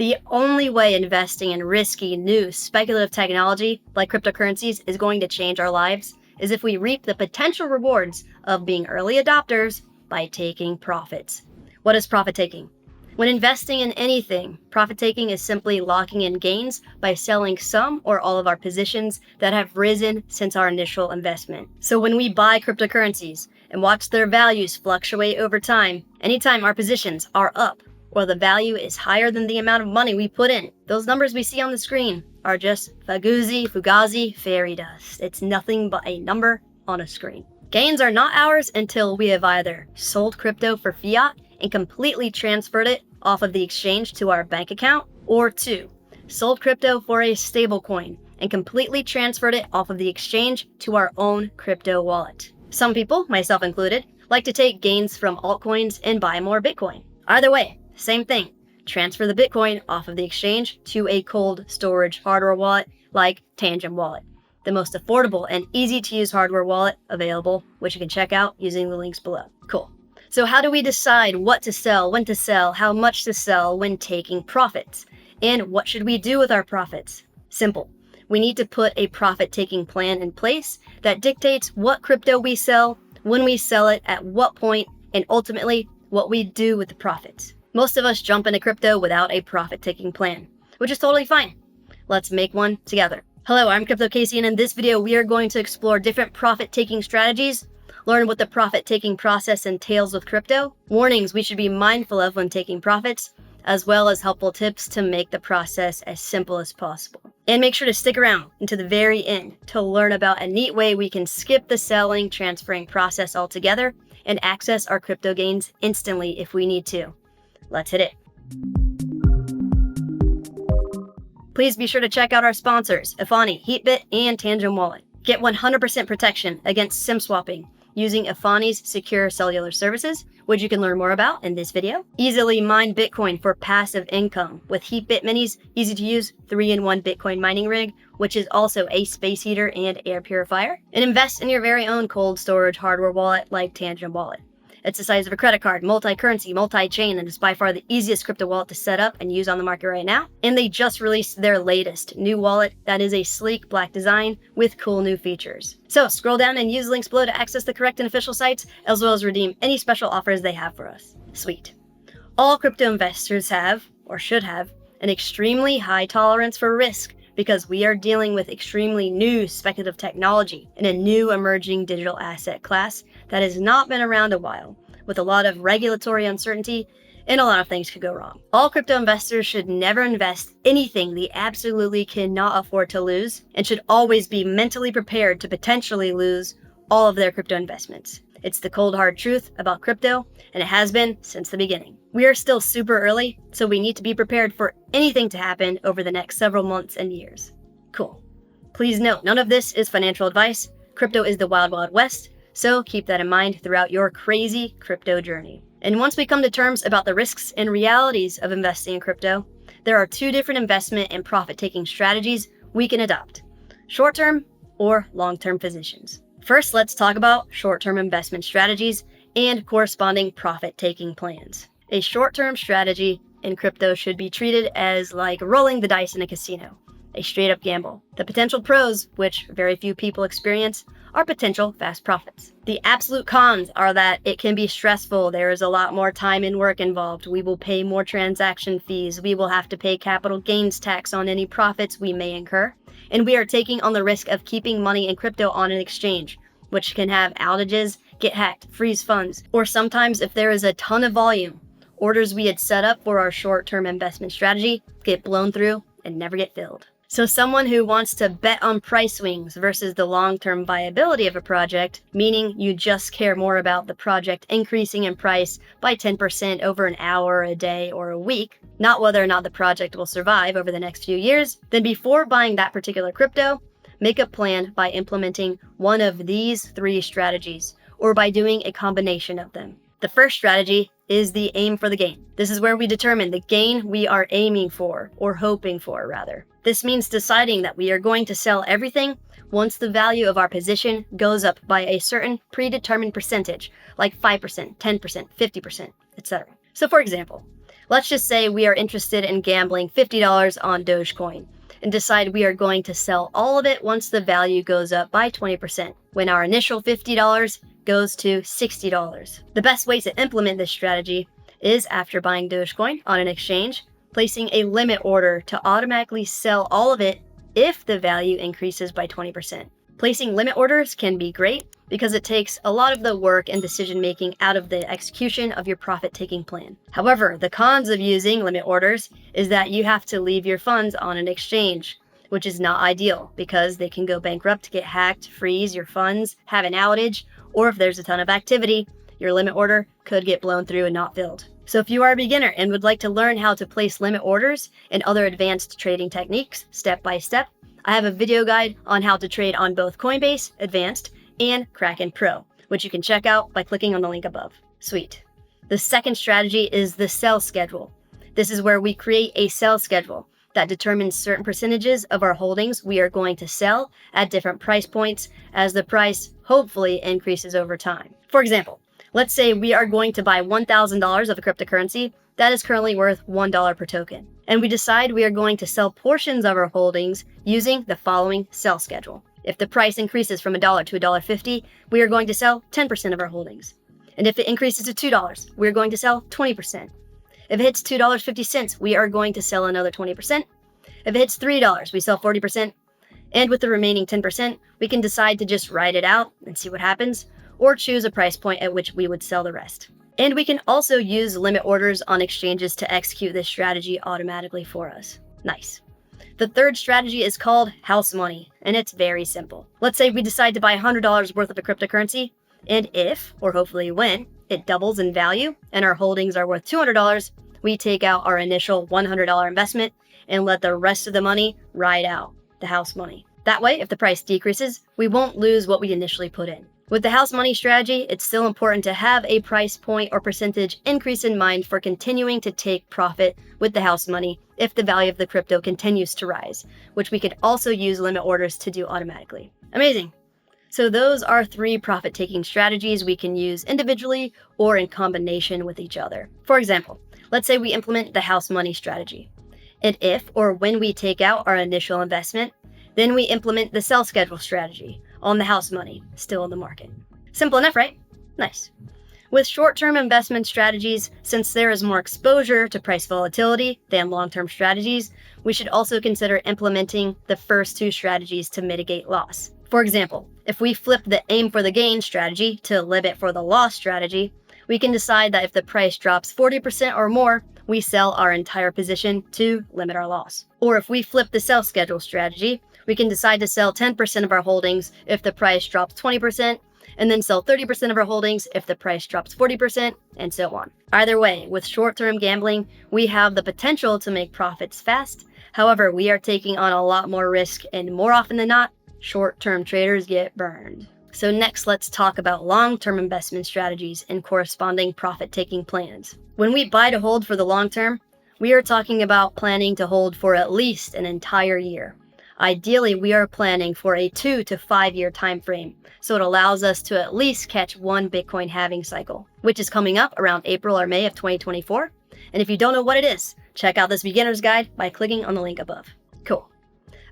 The only way investing in risky, new, speculative technology like cryptocurrencies is going to change our lives is if we reap the potential rewards of being early adopters by taking profits. What is profit taking? When investing in anything, profit taking is simply locking in gains by selling some or all of our positions that have risen since our initial investment. So when we buy cryptocurrencies and watch their values fluctuate over time, anytime our positions are up or the value is higher than the amount of money we put in, those numbers we see on the screen are just fugazi fairy dust. It's nothing but a number on a screen. Gains are not ours until we have either sold crypto for fiat and completely transferred it off of the exchange to our bank account, or 2, sold crypto for a stable coin and completely transferred it off of the exchange to our own crypto wallet. Some people, myself included, like to take gains from altcoins and buy more Bitcoin. Either way, same thing. Transfer the Bitcoin off of the exchange to a cold storage hardware wallet like Tangent Wallet, the most affordable and easy to use hardware wallet available, which you can check out using the links below. Cool. So how do we decide what to sell, when to sell, how much to sell when taking profits? And what should we do with our profits? Simple. We need to put a profit-taking plan in place that dictates what crypto we sell, when we sell it, at what point, and ultimately what we do with the profits. Most of us jump into crypto without a profit-taking plan, which is totally fine. Let's make one together. Hello, I'm Crypto Casey, and in this video, we are going to explore different profit-taking strategies, learn what the profit-taking process entails with crypto, warnings we should be mindful of when taking profits, as well as helpful tips to make the process as simple as possible. And make sure to stick around until the very end to learn about a neat way we can skip the selling, transferring process altogether and access our crypto gains instantly if we need to. Let's hit it. Please be sure to check out our sponsors, Efani, Heatbit, and Tangent Wallet. Get 100% protection against SIM swapping using Efani's secure cellular services, which you can learn more about in this video. Easily mine Bitcoin for passive income with Heatbit Mini's easy-to-use 3-in-1 Bitcoin mining rig, which is also a space heater and air purifier. And invest in your very own cold storage hardware wallet like Tangent Wallet. It's the size of a credit card, multi-currency, multi-chain, and is by far the easiest crypto wallet to set up and use on the market right now. And they just released their latest new wallet that is a sleek black design with cool new features. So scroll down and use links below to access the correct and official sites, as well as redeem any special offers they have for us. Sweet. All crypto investors have, or should have, an extremely high tolerance for risk because we are dealing with extremely new speculative technology in a new emerging digital asset class that has not been around a while, with a lot of regulatory uncertainty and a lot of things could go wrong. All crypto investors should never invest anything they absolutely cannot afford to lose and should always be mentally prepared to potentially lose all of their crypto investments. It's the cold hard truth about crypto, and it has been since the beginning. We are still super early, so we need to be prepared for anything to happen over the next several months and years. Cool. Please note, none of this is financial advice. Crypto is the wild, wild west, so keep that in mind throughout your crazy crypto journey. And once we come to terms about the risks and realities of investing in crypto, there are 2 different investment and profit-taking strategies we can adopt: short-term or long-term positions. First, let's talk about short-term investment strategies and corresponding profit-taking plans. A short-term strategy in crypto should be treated as like rolling the dice in a casino, a straight-up gamble. The potential pros, which very few people experience, are potential fast profits. The absolute cons are that it can be stressful, there is a lot more time and work involved, we will pay more transaction fees, we will have to pay capital gains tax on any profits we may incur, and we are taking on the risk of keeping money in crypto on an exchange, which can have outages, get hacked, freeze funds, or sometimes if there is a ton of volume, orders we had set up for our short-term investment strategy get blown through and never get filled. So someone who wants to bet on price swings versus the long-term viability of a project, meaning you just care more about the project increasing in price by 10% over an hour, a day, or a week, not whether or not the project will survive over the next few years, then before buying that particular crypto, make a plan by implementing one of these 3 strategies, or by doing a combination of them. The first strategy is the aim for the gain. This is where we determine the gain we are aiming for, or hoping for rather. This means deciding that we are going to sell everything once the value of our position goes up by a certain predetermined percentage, like 5%, 10%, 50%, etc. So for example, Let's just say we are interested in gambling $50 on Dogecoin and decide we are going to sell all of it once the value goes up by 20%, when our initial $50 goes to $60. The best way to implement this strategy is, after buying Dogecoin on an exchange, placing a limit order to automatically sell all of it if the value increases by 20%. Placing limit orders can be great because it takes a lot of the work and decision making out of the execution of your profit-taking plan. However, the cons of using limit orders is that you have to leave your funds on an exchange, which is not ideal because they can go bankrupt, get hacked, freeze your funds, have an outage, or if there's a ton of activity, your limit order could get blown through and not filled. So if you are a beginner and would like to learn how to place limit orders and other advanced trading techniques step by step, I have a video guide on how to trade on both Coinbase Advanced and Kraken Pro, which you can check out by clicking on the link above. Sweet. The second strategy is the sell schedule. This is where we create a sell schedule that determines certain percentages of our holdings we are going to sell at different price points as the price hopefully increases over time. For example, let's say we are going to buy $1,000 of a cryptocurrency that is currently worth $1 per token, and we decide we are going to sell portions of our holdings using the following sell schedule. If the price increases from $1 to $1.50, we are going to sell 10% of our holdings. And if it increases to $2, we are going to sell 20%. If it hits $2.50, we are going to sell another 20%. If it hits $3, we sell 40%. And with the remaining 10%, we can decide to just ride it out and see what happens, or choose a price point at which we would sell the rest. And we can also use limit orders on exchanges to execute this strategy automatically for us. Nice. The third strategy is called house money, and it's very simple. Let's say we decide to buy $100 worth of a cryptocurrency, and if, or hopefully when, it doubles in value and our holdings are worth $200, we take out our initial $100 investment and let the rest of the money ride out, the house money. That way, if the price decreases, we won't lose what we initially put in. With the house money strategy, it's still important to have a price point or percentage increase in mind for continuing to take profit with the house money if the value of the crypto continues to rise, which we could also use limit orders to do automatically. Amazing. So those are 3 profit-taking strategies we can use individually or in combination with each other. For example, let's say we implement the house money strategy. And if or when we take out our initial investment, then we implement the sell schedule strategy on the house money still in the market. Simple enough, right? Nice. With short-term investment strategies, since there is more exposure to price volatility than long-term strategies, we should also consider implementing the first 2 strategies to mitigate loss. For example, if we flip the aim for the gain strategy to limit for the loss strategy, we can decide that if the price drops 40% or more, we sell our entire position to limit our loss. Or if we flip the sell schedule strategy, we can decide to sell 10% of our holdings if the price drops 20%, and then sell 30% of our holdings if the price drops 40%, and so on. Either way, with short-term gambling, we have the potential to make profits fast. However, we are taking on a lot more risk, and more often than not, short-term traders get burned. So next, let's talk about long-term investment strategies and corresponding profit-taking plans. When we buy to hold for the long term, we are talking about planning to hold for at least an entire year. Ideally, we are planning for a 2 to 5 year time frame, so it allows us to at least catch one Bitcoin halving cycle, which is coming up around April or May of 2024. And if you don't know what it is, check out this beginner's guide by clicking on the link above. Cool.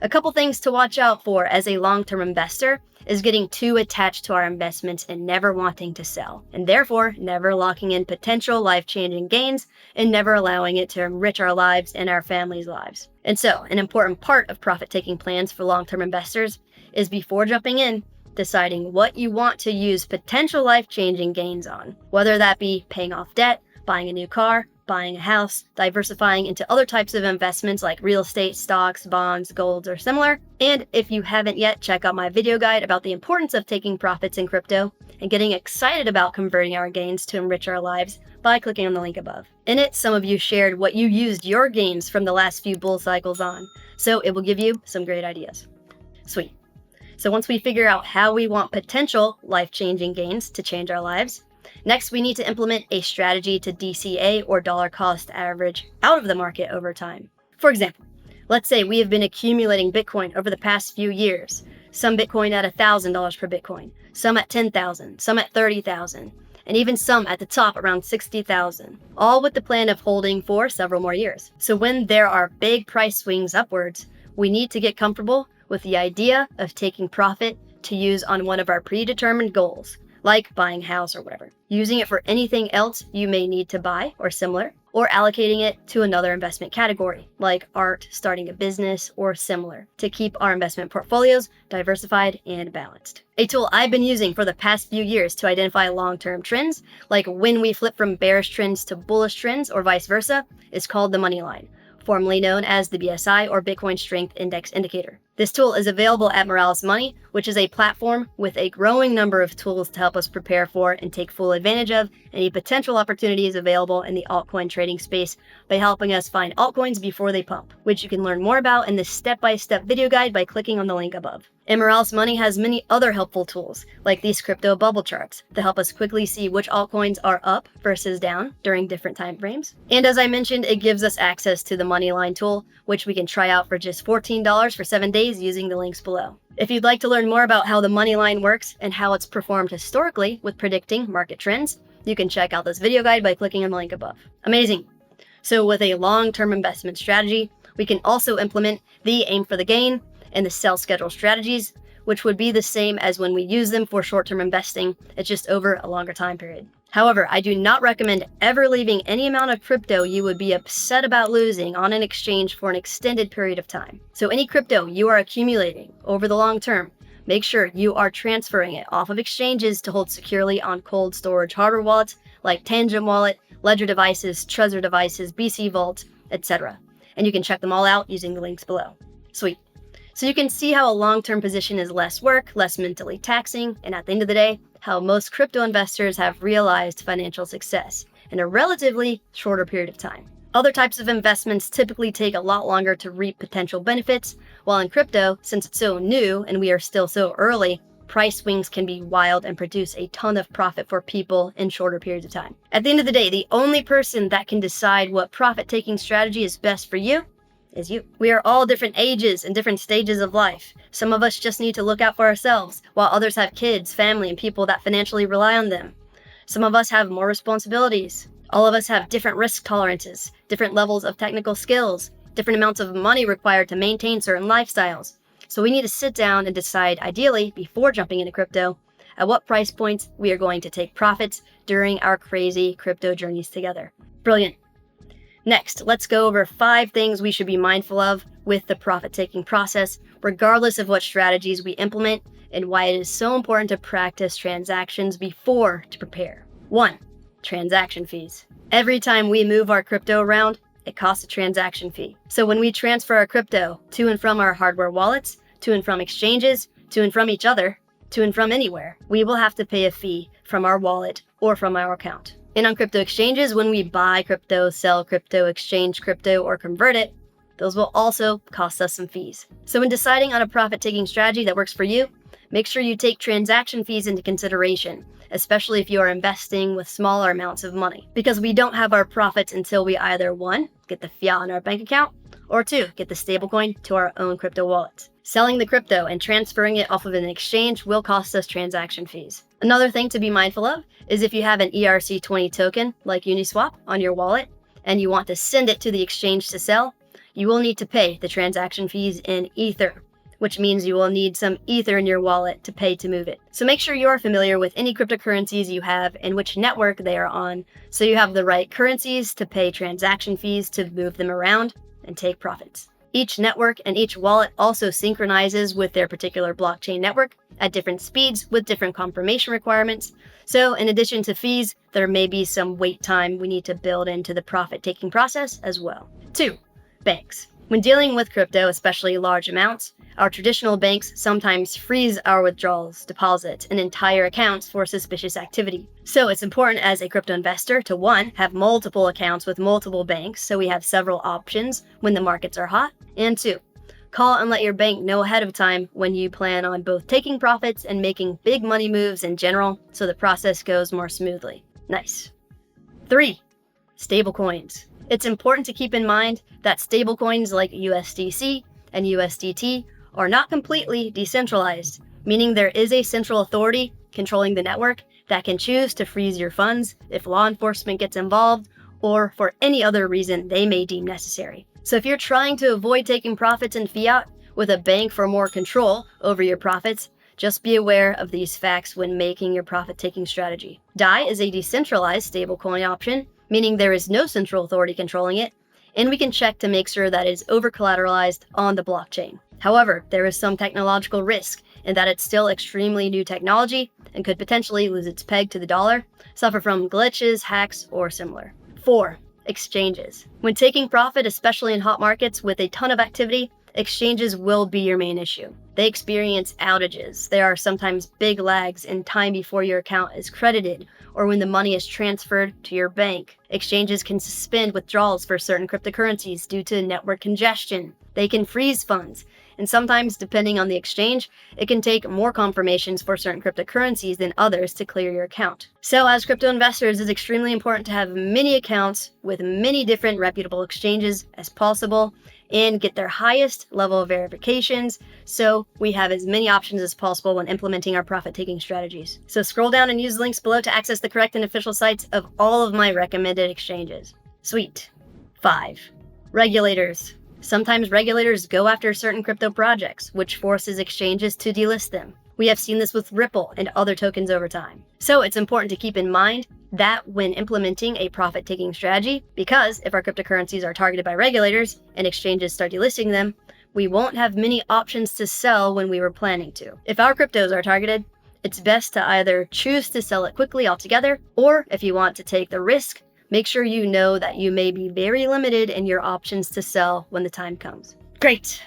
A couple things to watch out for as a long-term investor is getting too attached to our investments and never wanting to sell, and therefore never locking in potential life-changing gains and never allowing it to enrich our lives and our families' lives. And so, an important part of profit-taking plans for long-term investors is, before jumping in, deciding what you want to use potential life-changing gains on, whether that be paying off debt, buying a new car, buying a house, diversifying into other types of investments like real estate, stocks, bonds, golds, or similar. And if you haven't yet, check out my video guide about the importance of taking profits in crypto and getting excited about converting our gains to enrich our lives by clicking on the link above. In it, some of you shared what you used your gains from the last few bull cycles on, so it will give you some great ideas. Sweet. So once we figure out how we want potential life-changing gains to change our lives, next, we need to implement a strategy to DCA, or dollar cost average, out of the market over time. For example, let's say we have been accumulating Bitcoin over the past few years, some Bitcoin at $1,000 per Bitcoin, some at $10,000, some at $30,000. and even some at the top around 60,000, all with the plan of holding for several more years. So when there are big price swings upwards, we need to get comfortable with the idea of taking profit to use on one of our predetermined goals, like buying a house or whatever, using it for anything else you may need to buy or similar, or allocating it to another investment category, like art, starting a business, or similar, to keep our investment portfolios diversified and balanced. A tool I've been using for the past few years to identify long-term trends, like when we flip from bearish trends to bullish trends or vice versa, is called the Money Line, formerly known as the BSI or Bitcoin Strength Index Indicator. This tool is available at Moralis Money, which is a platform with a growing number of tools to help us prepare for and take full advantage of any potential opportunities available in the altcoin trading space by helping us find altcoins before they pump, which you can learn more about in this step-by-step video guide by clicking on the link above. And Moralis Money has many other helpful tools, like these crypto bubble charts, to help us quickly see which altcoins are up versus down during different time frames. And as I mentioned, it gives us access to the Money Line tool, which we can try out for just $14 for 7 days using the links below. If you'd like to learn more about how the Money Line works and how it's performed historically with predicting market trends, you can check out this video guide by clicking on the link above. Amazing! So with a long-term investment strategy, we can also implement the aim for the gain and the sell schedule strategies, which would be the same as when we use them for short-term investing. It's just over a longer time period. However, I do not recommend ever leaving any amount of crypto you would be upset about losing on an exchange for an extended period of time. So any crypto you are accumulating over the long term, make sure you are transferring it off of exchanges to hold securely on cold storage hardware wallets like Tangent Wallet, Ledger devices, Trezor devices, BC Vault, etc. And you can check them all out using the links below. Sweet. So you can see how a long-term position is less work, less mentally taxing, and at the end of the day, how most crypto investors have realized financial success in a relatively shorter period of time. Other types of investments typically take a lot longer to reap potential benefits, while in crypto, since it's so new and we are still so early, price swings can be wild and produce a ton of profit for people in shorter periods of time. At the end of the day, the only person that can decide what profit-taking strategy is best for you is you. We are all different ages and different stages of life. Some of us just need to look out for ourselves, while others have kids, family, and people that financially rely on them. Some of us have more responsibilities. All of us have different risk tolerances, different levels of technical skills, different amounts of money required to maintain certain lifestyles. So we need to sit down and decide, ideally, before jumping into crypto, at what price points we are going to take profits during our crazy crypto journeys together. Brilliant. Next, let's go over 5 things we should be mindful of with the profit-taking process, regardless of what strategies we implement, and why it is so important to practice transactions before to prepare. 1. Transaction fees. Every time we move our crypto around, it costs a transaction fee. So when we transfer our crypto to and from our hardware wallets, to and from exchanges, to and from each other, to and from anywhere, we will have to pay a fee from our wallet or from our account. And on crypto exchanges, when we buy crypto, sell crypto, exchange crypto, or convert it, those will also cost us some fees. So when deciding on a profit-taking strategy that works for you, make sure you take transaction fees into consideration, especially if you are investing with smaller amounts of money, because we don't have our profits until we either 1, get the fiat in our bank account, or 2, get the stablecoin to our own crypto wallets. Selling the crypto and transferring it off of an exchange will cost us transaction fees. Another thing to be mindful of is if you have an ERC20 token like Uniswap on your wallet and you want to send it to the exchange to sell, you will need to pay the transaction fees in Ether, which means you will need some Ether in your wallet to pay to move it. So make sure you are familiar with any cryptocurrencies you have and which network they are on, so you have the right currencies to pay transaction fees to move them around and take profits. Each network and each wallet also synchronizes with their particular blockchain network at different speeds with different confirmation requirements. So in addition to fees, there may be some wait time we need to build into the profit-taking process as well. 2. Banks. When dealing with crypto, especially large amounts, our traditional banks sometimes freeze our withdrawals, deposits, and entire accounts for suspicious activity. So it's important as a crypto investor to 1, have multiple accounts with multiple banks so we have several options when the markets are hot, and 2, call and let your bank know ahead of time when you plan on both taking profits and making big money moves in general so the process goes more smoothly. Nice. 3. Stablecoins. It's important to keep in mind that stablecoins like USDC and USDT are not completely decentralized, meaning there is a central authority controlling the network that can choose to freeze your funds if law enforcement gets involved or for any other reason they may deem necessary. So if you're trying to avoid taking profits in fiat with a bank for more control over your profits, just be aware of these facts when making your profit-taking strategy. DAI is a decentralized stablecoin option, meaning there is no central authority controlling it, and we can check to make sure that it is over-collateralized on the blockchain. However, there is some technological risk in that it's still extremely new technology and could potentially lose its peg to the dollar, suffer from glitches, hacks, or similar. 4. Exchanges. When taking profit, especially in hot markets with a ton of activity, exchanges will be your main issue. They experience outages. There are sometimes big lags in time before your account is credited or when the money is transferred to your bank. Exchanges can suspend withdrawals for certain cryptocurrencies due to network congestion. They can freeze funds. And sometimes, depending on the exchange, it can take more confirmations for certain cryptocurrencies than others to clear your account. So as crypto investors, it's extremely important to have many accounts with many different reputable exchanges as possible and get their highest level of verifications so we have as many options as possible when implementing our profit-taking strategies. So scroll down and use the links below to access the correct and official sites of all of my recommended exchanges. Sweet. 5. Regulators. Sometimes regulators go after certain crypto projects, which forces exchanges to delist them. We have seen this with Ripple and other tokens over time. So it's important to keep in mind that when implementing a profit-taking strategy, because if our cryptocurrencies are targeted by regulators and exchanges start delisting them, we won't have many options to sell when we were planning to. If our cryptos are targeted, it's best to either choose to sell it quickly altogether, or if you want to take the risk, make sure you know that you may be very limited in your options to sell when the time comes. Great.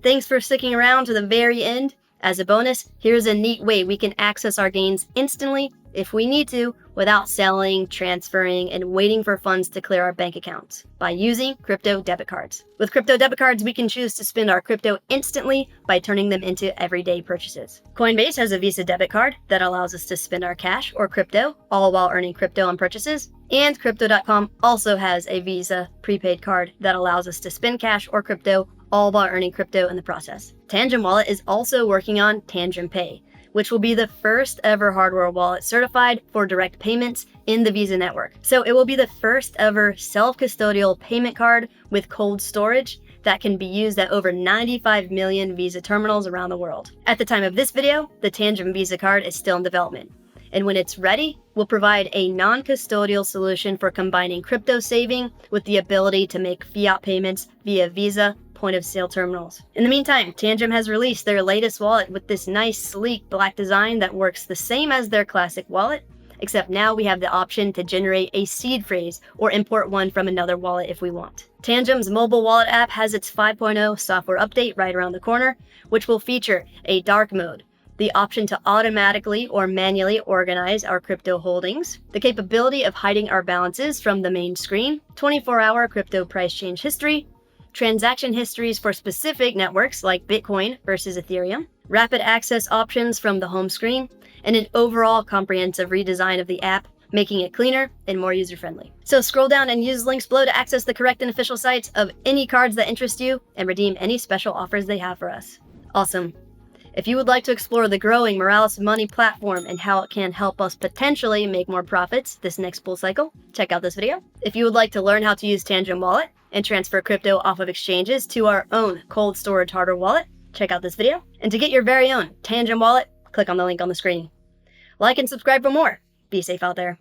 Thanks for sticking around to the very end. As a bonus, here's a neat way we can access our gains instantly if we need to without selling, transferring, and waiting for funds to clear our bank accounts by using crypto debit cards. With crypto debit cards, we can choose to spend our crypto instantly by turning them into everyday purchases. Coinbase has a Visa debit card that allows us to spend our cash or crypto, all while earning crypto on purchases. And Crypto.com also has a Visa prepaid card that allows us to spend cash or crypto, all while earning crypto in the process. Tangent Wallet is also working on Tangent Pay, which will be the first ever hardware wallet certified for direct payments in the Visa network. So it will be the first ever self-custodial payment card with cold storage that can be used at over 95 million Visa terminals around the world. At the time of this video, the Tangent Visa card is still in development. And when it's ready, we'll provide a non-custodial solution for combining crypto saving with the ability to make fiat payments via Visa point-of-sale terminals. In the meantime, Tangent has released their latest wallet with this nice, sleek black design that works the same as their classic wallet, except now we have the option to generate a seed phrase or import one from another wallet if we want. Tangent's mobile wallet app has its 5.0 software update right around the corner, which will feature a dark mode, the option to automatically or manually organize our crypto holdings, the capability of hiding our balances from the main screen, 24-hour crypto price change history, transaction histories for specific networks like Bitcoin versus Ethereum, rapid access options from the home screen, and an overall comprehensive redesign of the app, making it cleaner and more user-friendly. So scroll down and use links below to access the correct and official sites of any cards that interest you and redeem any special offers they have for us. Awesome. If you would like to explore the growing Moralis Money platform and how it can help us potentially make more profits this next bull cycle, check out this video. If you would like to learn how to use Tangent Wallet and transfer crypto off of exchanges to our own cold storage hardware wallet, check out this video. And to get your very own Tangent Wallet, click on the link on the screen. Like and subscribe for more. Be safe out there.